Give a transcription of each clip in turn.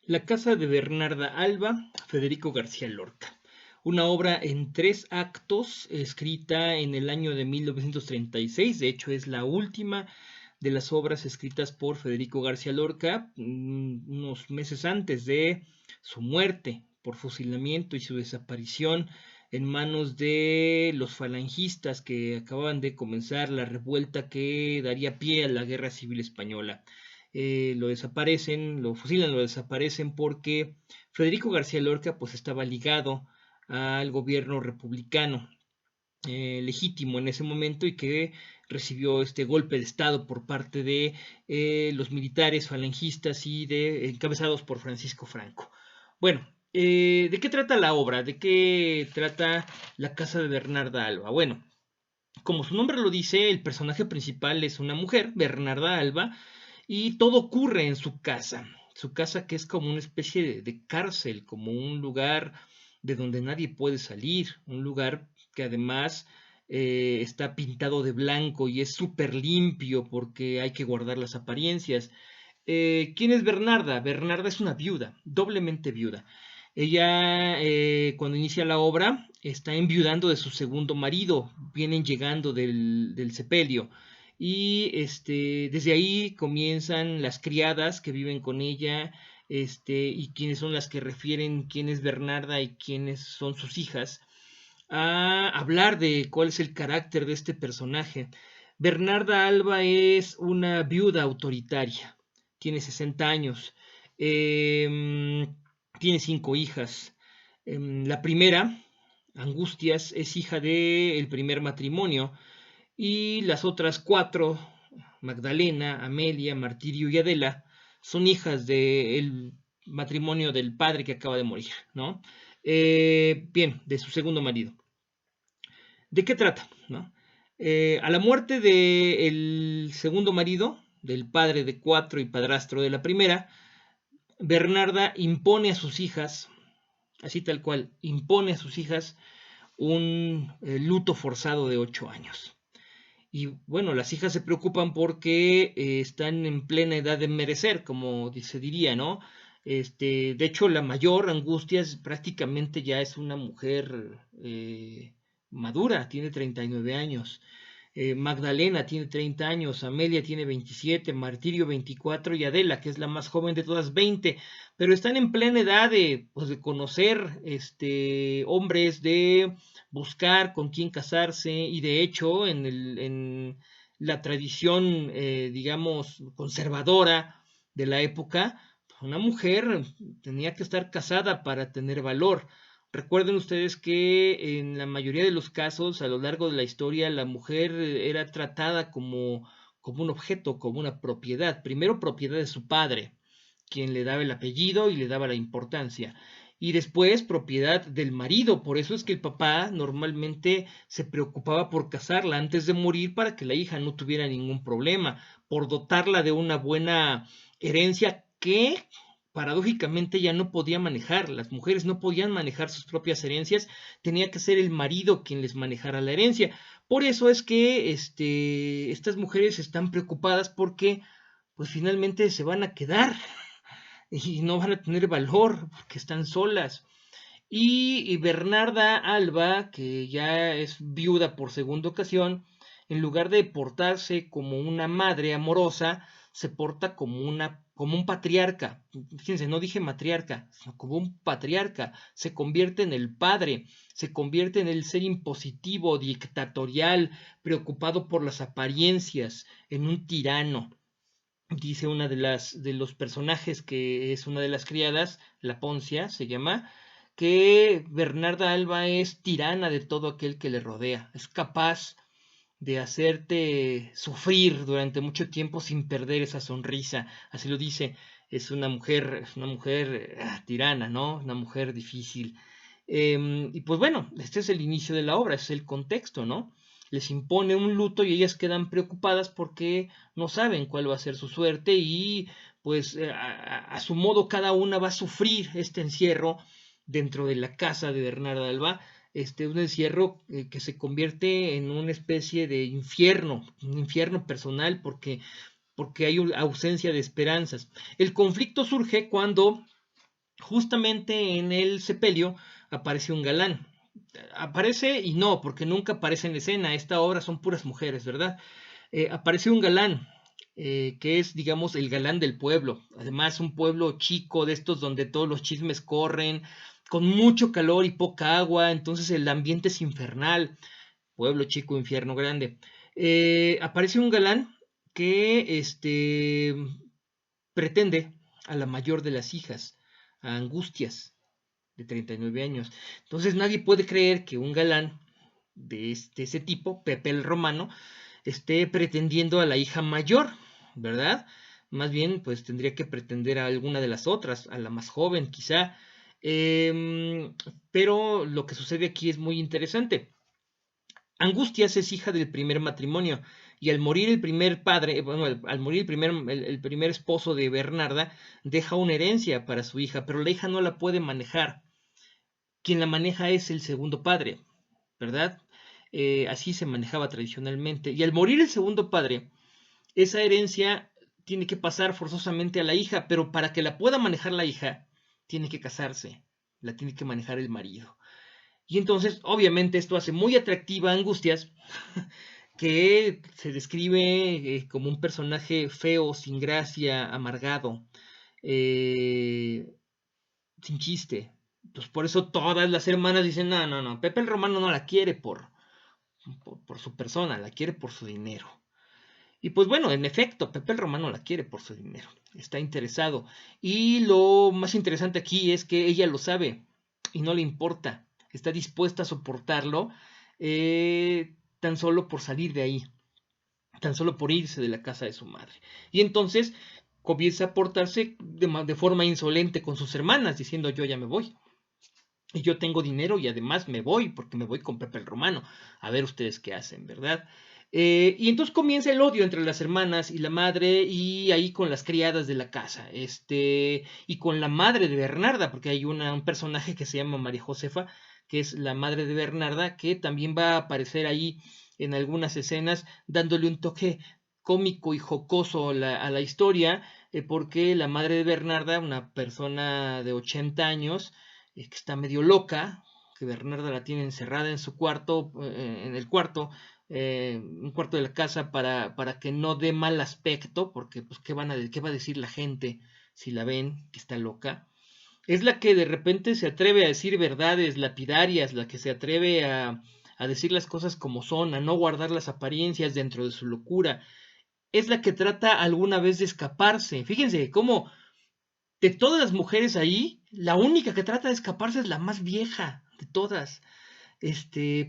La casa de Bernarda Alba, Federico García Lorca. Una obra en 3 actos, escrita en el año de 1936. De hecho, es la última de las obras escritas por Federico García Lorca, unos meses antes de su muerte por fusilamiento y su desaparición en manos de los falangistas que acababan de comenzar la revuelta que daría pie a la Guerra Civil Española. Lo desaparecen, lo fusilan, lo desaparecen porque Federico García Lorca pues estaba ligado al gobierno republicano legítimo en ese momento y que recibió este golpe de estado por parte de los militares falangistas y de encabezados por Francisco Franco. Bueno, ¿de qué trata la obra? ¿De qué trata la casa de Bernarda Alba? Bueno, como su nombre lo dice, el personaje principal es una mujer, Bernarda Alba, y todo ocurre en su casa. Su casa que es como una especie de cárcel, como un lugar de donde nadie puede salir, un lugar que además está pintado de blanco y es súper limpio porque hay que guardar las apariencias. ¿Quién es Bernarda? Bernarda es una viuda, doblemente viuda. Ella, cuando inicia la obra, está enviudando de su segundo marido, vienen llegando del sepelio. Y desde ahí comienzan las criadas que viven con ella, y quiénes son las que refieren quién es Bernarda y quiénes son sus hijas, a hablar de cuál es el carácter de este personaje. Bernarda Alba es una viuda autoritaria, tiene 60 años, tiene 5 hijas. La primera, Angustias, es hija del primer matrimonio y las otras 4, Magdalena, Amelia, Martirio y Adela, son hijas del matrimonio del padre que acaba de morir, ¿no? Bien, de su segundo marido. ¿De qué trata? ¿No? A la muerte del segundo marido, del padre de 4 y padrastro de la primera, Bernarda impone a sus hijas, así tal cual, impone a sus hijas un luto forzado de 8 años. Y bueno, las hijas se preocupan porque están en plena edad de merecer, como se diría, ¿no? De hecho, la mayor, Angustias, prácticamente ya es una mujer madura, tiene 39 años. Magdalena tiene 30 años, Amelia tiene 27, Martirio 24 y Adela, que es la más joven de todas, 20. Pero están en plena edad de, pues, de conocer hombres, de buscar con quién casarse y de hecho en la tradición, digamos, conservadora de la época, una mujer tenía que estar casada para tener valor. Recuerden ustedes que en la mayoría de los casos a lo largo de la historia la mujer era tratada como un objeto, como una propiedad. Primero propiedad de su padre, quien le daba el apellido y le daba la importancia. Y después propiedad del marido. Por eso es que el papá normalmente se preocupaba por casarla antes de morir para que la hija no tuviera ningún problema, por dotarla de una buena herencia que paradójicamente ya no podía manejar. Las mujeres no podían manejar sus propias herencias, tenía que ser el marido quien les manejara la herencia. Por eso es que estas mujeres están preocupadas porque pues finalmente se van a quedar y no van a tener valor porque están solas. Y Bernarda Alba, que ya es viuda por segunda ocasión, en lugar de portarse como una madre amorosa, se porta como un patriarca. Fíjense, no dije matriarca, sino como un patriarca. Se convierte en el padre, se convierte en el ser impositivo, dictatorial, preocupado por las apariencias, en un tirano. Dice una de los personajes que es una de las criadas, la Poncia se llama, que Bernarda Alba es tirana de todo aquel que le rodea, es capaz de hacerte sufrir durante mucho tiempo sin perder esa sonrisa, así lo dice, es una mujer tirana, ¿no? Una mujer difícil. Y pues bueno, este es el inicio de la obra, es el contexto, ¿no? Les impone un luto y ellas quedan preocupadas porque no saben cuál va a ser su suerte y pues a su modo cada una va a sufrir este encierro dentro de la casa de Bernarda Alba, un encierro que se convierte en una especie de infierno, un infierno personal porque hay ausencia de esperanzas. El conflicto surge cuando justamente en el sepelio aparece un galán. Aparece y no, porque nunca aparece en escena. Esta obra son puras mujeres, ¿verdad? Aparece un galán, que es, digamos, el galán del pueblo. Además, un pueblo chico de estos donde todos los chismes corren, con mucho calor y poca agua, entonces el ambiente es infernal. Pueblo chico, infierno grande. Aparece un galán que pretende a la mayor de las hijas, a Angustias, de 39 años. Entonces nadie puede creer que un galán de ese tipo, Pepe el Romano, esté pretendiendo a la hija mayor, ¿verdad? Más bien, pues tendría que pretender a alguna de las otras, a la más joven quizá. Pero lo que sucede aquí es muy interesante. Angustias es hija del primer matrimonio y al morir el primer padre, bueno, al morir el primer esposo de Bernarda, deja una herencia para su hija, pero la hija no la puede manejar. Quien la maneja es el segundo padre, ¿verdad? Así se manejaba tradicionalmente. Y al morir el segundo padre, esa herencia tiene que pasar forzosamente a la hija, pero para que la pueda manejar la hija, tiene que casarse, la tiene que manejar el marido. Y entonces, obviamente, esto hace muy atractiva a Angustias, que se describe como un personaje feo, sin gracia, amargado, eh, sin chiste. Pues por eso todas las hermanas dicen, no, no, no, Pepe el Romano no la quiere por su persona, la quiere por su dinero. Y pues bueno, en efecto, Pepe el Romano la quiere por su dinero, está interesado. Y lo más interesante aquí es que ella lo sabe y no le importa, está dispuesta a soportarlo tan solo por salir de ahí, tan solo por irse de la casa de su madre. Y entonces comienza a portarse de forma insolente con sus hermanas, diciendo yo ya me voy. Y yo tengo dinero y además me voy, porque me voy con Pepe el Romano. A ver ustedes qué hacen, ¿verdad? Y entonces comienza el odio entre las hermanas y la madre, y ahí con las criadas de la casa, y con la madre de Bernarda, porque hay un personaje que se llama María Josefa, que es la madre de Bernarda, que también va a aparecer ahí en algunas escenas, dándole un toque cómico y jocoso a la historia, porque la madre de Bernarda, una persona de 80 años, que está medio loca, que Bernarda la tiene encerrada en su cuarto, en el cuarto, un cuarto de la casa para que no dé mal aspecto, porque pues ¿qué va a decir la gente si la ven que está loca? Es la que de repente se atreve a decir verdades lapidarias, la que se atreve a decir las cosas como son, a no guardar las apariencias dentro de su locura. Es la que trata alguna vez de escaparse. Fíjense cómo de todas las mujeres ahí, la única que trata de escaparse es la más vieja de todas.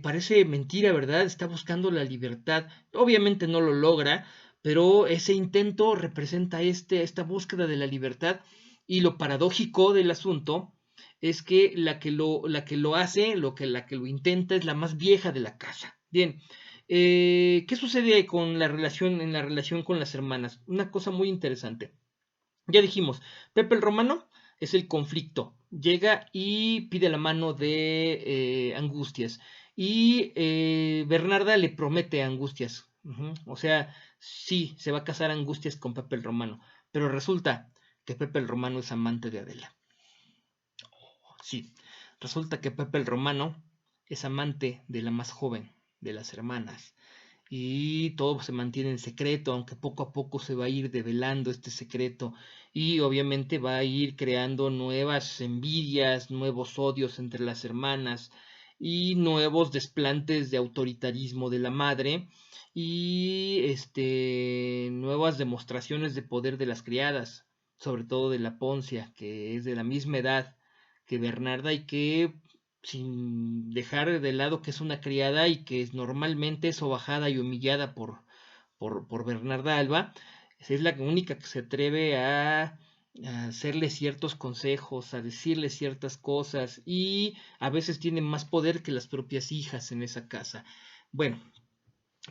Parece mentira, ¿verdad? Está buscando la libertad. Obviamente no lo logra, pero ese intento representa esta búsqueda de la libertad. Y lo paradójico del asunto es que la que lo hace, la que lo intenta, es la más vieja de la casa. Bien, ¿qué sucede con en la relación con las hermanas? Una cosa muy interesante. Ya dijimos, Pepe el Romano es el conflicto. Llega y pide la mano de Angustias. Y Bernarda le promete a Angustias. O sea, sí, se va a casar Angustias con Pepe el Romano. Pero resulta que Pepe el Romano es amante de Adela. Sí, resulta que Pepe el Romano es amante de la más joven de las hermanas. Y todo se mantiene en secreto, aunque poco a poco se va a ir develando este secreto y obviamente va a ir creando nuevas envidias, nuevos odios entre las hermanas y nuevos desplantes de autoritarismo de la madre y nuevas demostraciones de poder de las criadas, sobre todo de la Poncia, que es de la misma edad que Bernarda y que sin dejar de lado que es una criada y que es normalmente sobajada y humillada por Bernarda Alba, es la única que se atreve a hacerle ciertos consejos, a decirle ciertas cosas y a veces tiene más poder que las propias hijas en esa casa. Bueno,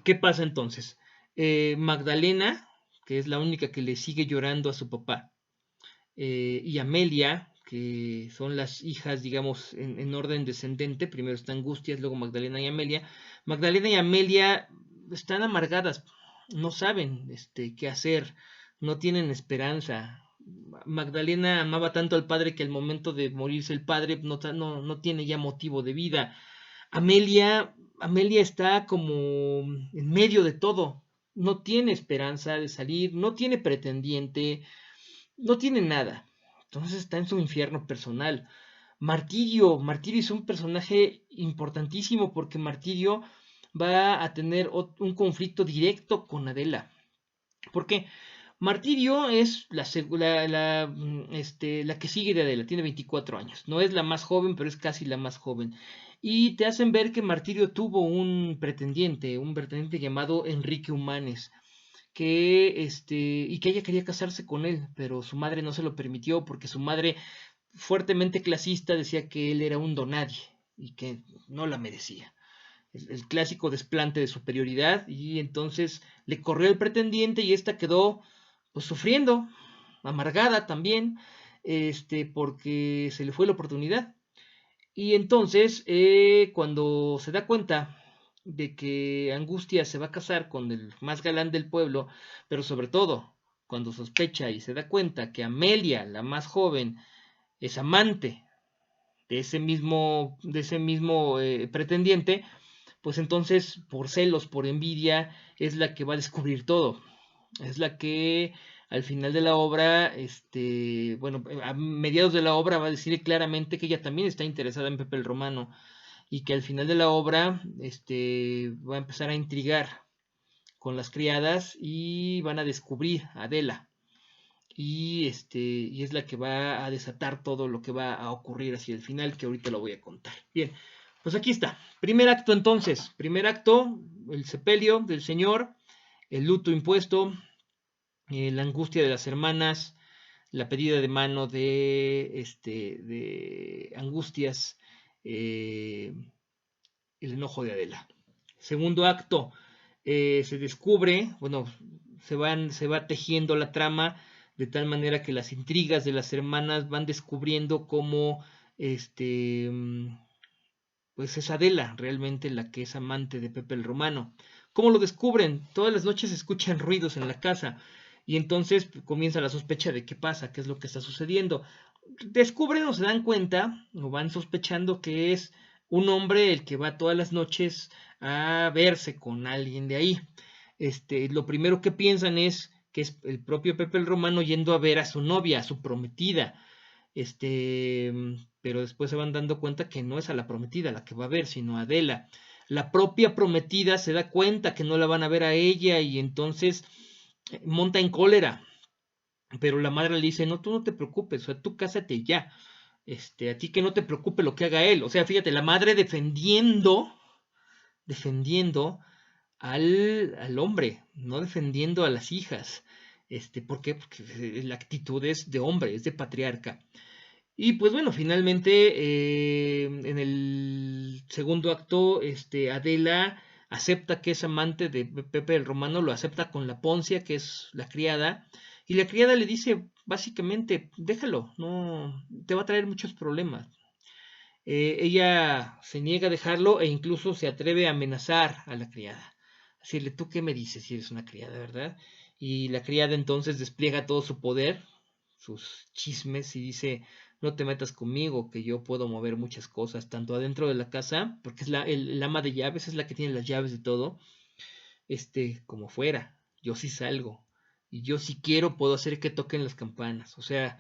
¿qué pasa entonces? Magdalena, que es la única que le sigue llorando a su papá, y Amelia, que son las hijas, digamos, en orden descendente, primero está Angustias, luego Magdalena y Amelia. Magdalena y Amelia están amargadas, no saben qué hacer, no tienen esperanza. Magdalena amaba tanto al padre que al momento de morirse el padre no tiene ya motivo de vida. Amelia está como en medio de todo. No tiene esperanza de salir, no tiene pretendiente, no tiene nada. Entonces está en su infierno personal. Martirio es un personaje importantísimo porque Martirio va a tener un conflicto directo con Adela. ¿Por qué? Martirio es la que sigue de Adela, tiene 24 años. No es la más joven, pero es casi la más joven. Y te hacen ver que Martirio tuvo un pretendiente llamado Enrique Humanes, y que ella quería casarse con él, pero su madre no se lo permitió porque su madre, fuertemente clasista, decía que él era un donadie y que no la merecía. El clásico desplante de superioridad, y entonces le corrió el pretendiente y esta quedó pues sufriendo, amargada también, porque se le fue la oportunidad. Y entonces, cuando se da cuenta de que Angustia se va a casar con el más galán del pueblo, pero sobre todo cuando sospecha y se da cuenta que Amelia, la más joven, es amante de ese mismo pretendiente, pues entonces por celos, por envidia, es la que va a descubrir todo. Es la que al final de la obra, bueno, a mediados de la obra va a decir claramente que ella también está interesada en Pepe el Romano y que al final de la obra, va a empezar a intrigar con las criadas y van a descubrir a Adela. Y es la que va a desatar todo lo que va a ocurrir hacia el final, que ahorita lo voy a contar. Bien, pues aquí está. Primer acto entonces. Primer acto, el sepelio del Señor, el luto impuesto, la angustia de las hermanas, la pedida de mano de Angustias, el enojo de Adela. Segundo acto, se descubre, bueno, se va tejiendo la trama de tal manera que las intrigas de las hermanas van descubriendo cómo, pues es Adela realmente la que es amante de Pepe el Romano. ¿Cómo lo descubren? Todas las noches se escuchan ruidos en la casa y entonces comienza la sospecha de qué pasa, qué es lo que está sucediendo. Descubren o se dan cuenta o van sospechando que es un hombre el que va todas las noches a verse con alguien de ahí. Lo primero que piensan es que es el propio Pepe el Romano yendo a ver a su novia, a su prometida. Pero después se van dando cuenta que no es a la prometida la que va a ver, sino a Adela. La propia prometida se da cuenta que no la van a ver a ella y entonces monta en cólera. Pero la madre le dice, no, tú no te preocupes, o sea, tú cásate ya. A ti que no te preocupe lo que haga él. O sea, fíjate, la madre defendiendo al hombre, no defendiendo a las hijas. ¿Por qué? Porque la actitud es de hombre, es de patriarca. Y pues bueno, finalmente, en el segundo acto, Adela acepta que es amante de Pepe el Romano, lo acepta con la Poncia, que es la criada, y la criada le dice básicamente, déjalo, no te va a traer muchos problemas. Ella se niega a dejarlo e incluso se atreve a amenazar a la criada. Decirle, ¿tú qué me dices si eres una criada, verdad? Y la criada entonces despliega todo su poder, sus chismes, y dice, no te metas conmigo, que yo puedo mover muchas cosas, tanto adentro de la casa, porque es el ama de llaves, es la que tiene las llaves de todo, como fuera. Yo sí salgo. Y yo si quiero puedo hacer que toquen las campanas. O sea,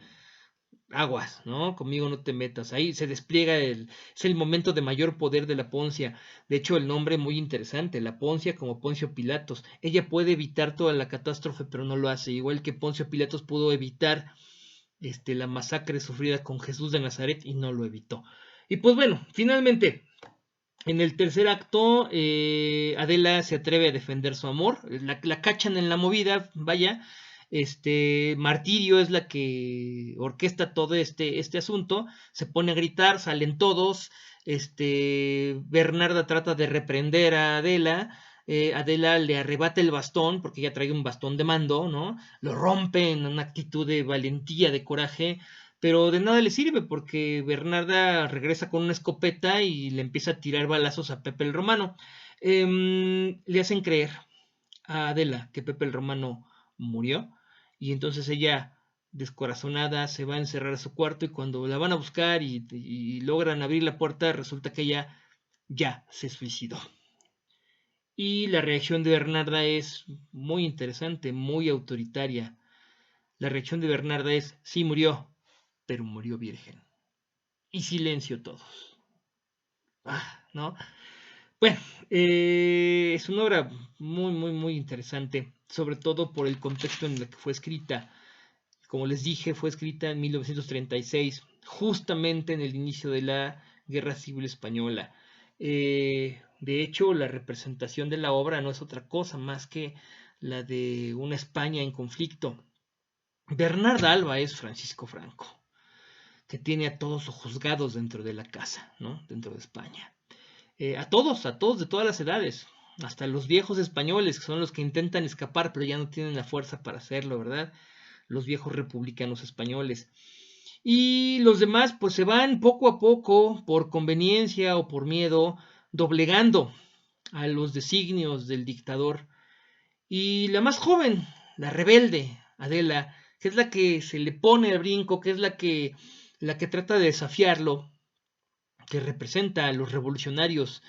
aguas, ¿no? Conmigo no te metas. Ahí se despliega es el momento de mayor poder de la Poncia. De hecho, el nombre muy interesante, la Poncia como Poncio Pilatos. Ella puede evitar toda la catástrofe, pero no lo hace. Igual que Poncio Pilatos pudo evitar la masacre sufrida con Jesús de Nazaret y no lo evitó. Y pues bueno, finalmente, en el tercer acto, Adela se atreve a defender su amor, la cachan en la movida, vaya, Martirio es la que orquesta todo este asunto, se pone a gritar, salen todos, Bernarda trata de reprender a Adela, Adela le arrebata el bastón, porque ella trae un bastón de mando, ¿no? Lo rompe en una actitud de valentía, de coraje, pero de nada le sirve porque Bernarda regresa con una escopeta y le empieza a tirar balazos a Pepe el Romano. Le hacen creer a Adela que Pepe el Romano murió y entonces ella descorazonada, se va a encerrar a su cuarto y cuando la van a buscar y logran abrir la puerta, resulta que ella ya se suicidó. Y la reacción de Bernarda es muy interesante, muy autoritaria. La reacción de Bernarda es, sí murió, pero murió virgen. Y silencio todos. ¿No? Bueno, es una obra muy, muy, muy interesante, sobre todo por el contexto en el que fue escrita. Como les dije, fue escrita en 1936, justamente en el inicio de la Guerra Civil Española. De hecho, la representación de la obra no es otra cosa más que la de una España en conflicto. Bernarda Alba es Francisco Franco, que tiene a todos juzgados dentro de la casa, ¿no? Dentro de España. A todos de todas las edades, hasta los viejos españoles, que son los que intentan escapar, pero ya no tienen la fuerza para hacerlo, ¿verdad? Los viejos republicanos españoles. Y los demás, pues se van poco a poco, por conveniencia o por miedo, doblegando a los designios del dictador. Y la más joven, la rebelde, Adela, que es la que se le pone al brinco, que es la que trata de desafiarlo, que representa a los revolucionarios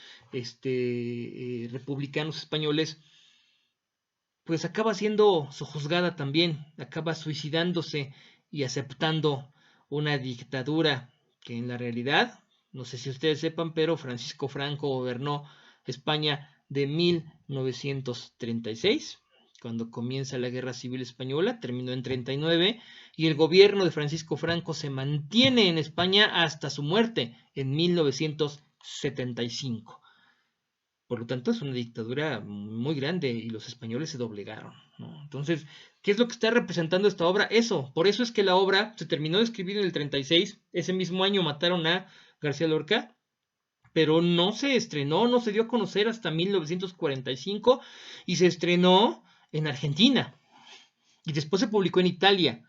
republicanos españoles, pues acaba siendo sojuzgada también, acaba suicidándose y aceptando una dictadura que en la realidad, no sé si ustedes sepan, pero Francisco Franco gobernó España de 1936, cuando comienza la Guerra Civil Española, terminó en 39, y el gobierno de Francisco Franco se mantiene en España hasta su muerte en 1975. Por lo tanto, es una dictadura muy grande y los españoles se doblegaron, ¿no? Entonces, ¿qué es lo que está representando esta obra? Eso, por eso es que la obra se terminó de escribir en el 36, ese mismo año mataron a García Lorca, pero no se estrenó, no se dio a conocer hasta 1945 y se estrenó en Argentina y después se publicó en Italia.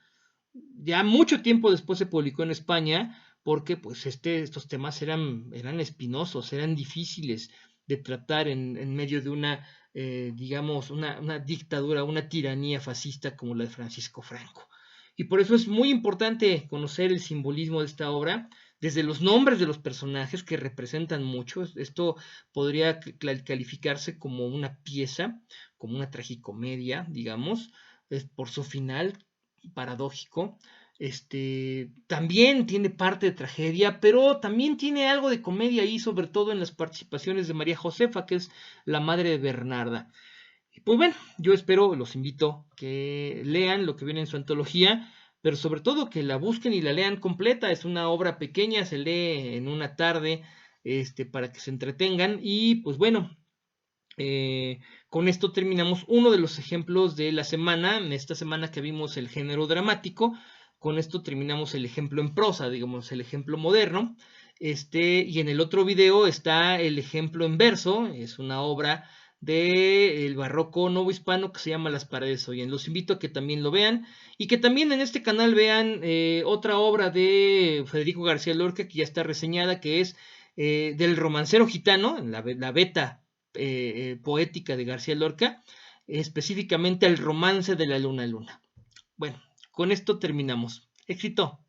Ya mucho tiempo después se publicó en España porque pues estos temas eran espinosos, eran difíciles de tratar en medio de una, digamos, una dictadura, una tiranía fascista como la de Francisco Franco. Y por eso es muy importante conocer el simbolismo de esta obra, desde los nombres de los personajes que representan mucho. Esto podría calificarse como una pieza, como una tragicomedia, digamos, por su final paradójico. También tiene parte de tragedia, pero también tiene algo de comedia ahí, sobre todo en las participaciones de María Josefa, que es la madre de Bernarda. Y pues bueno, yo espero, los invito que lean lo que viene en su antología, pero sobre todo que la busquen y la lean completa. Es una obra pequeña, se lee en una tarde, para que se entretengan. Y pues bueno, con esto terminamos uno de los ejemplos de la semana. En esta semana que vimos el género dramático, con esto terminamos el ejemplo en prosa, digamos, el ejemplo moderno. Y en el otro video está el ejemplo en verso, es una obra del barroco novohispano que se llama Las paredes oyen. Los invito a que también lo vean y que también en este canal vean otra obra de Federico García Lorca que ya está reseñada, que es del romancero gitano, la beta poética de García Lorca, específicamente el romance de la luna luna. Bueno, con esto terminamos. Éxito.